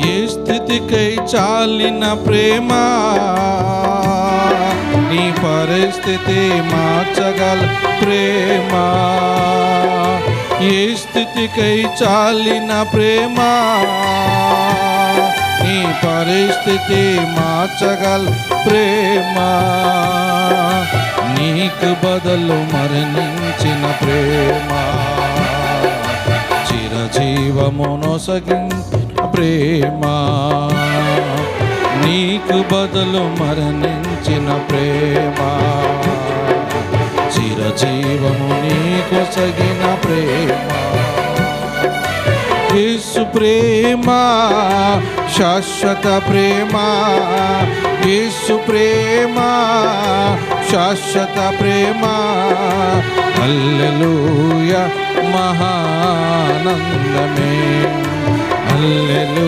ఏ స్థితికై చాలిన ప్రేమ, నీ పరిస్థితి మార్చగల ప్రేమ. ఏ స్థితికై చాలిన ప్రేమ, నీ పరిస్థితి మార్చగల ప్రేమ. నీకు బదులు మరణించిన ప్రేమ, చిరజీవమునొసగించిన ప్రేమ. నీకు బదులు మరణించిన ప్రేమ, చిరజీవము నీకొసగిన ప్రేమ. యేసు ప్రేమ శాశ్వత ప్రేమ, యేసు ప్రేమ శాశ్వత ప్రేమ. హల్లెలూయా మహానందమే, హల్లెలూయా.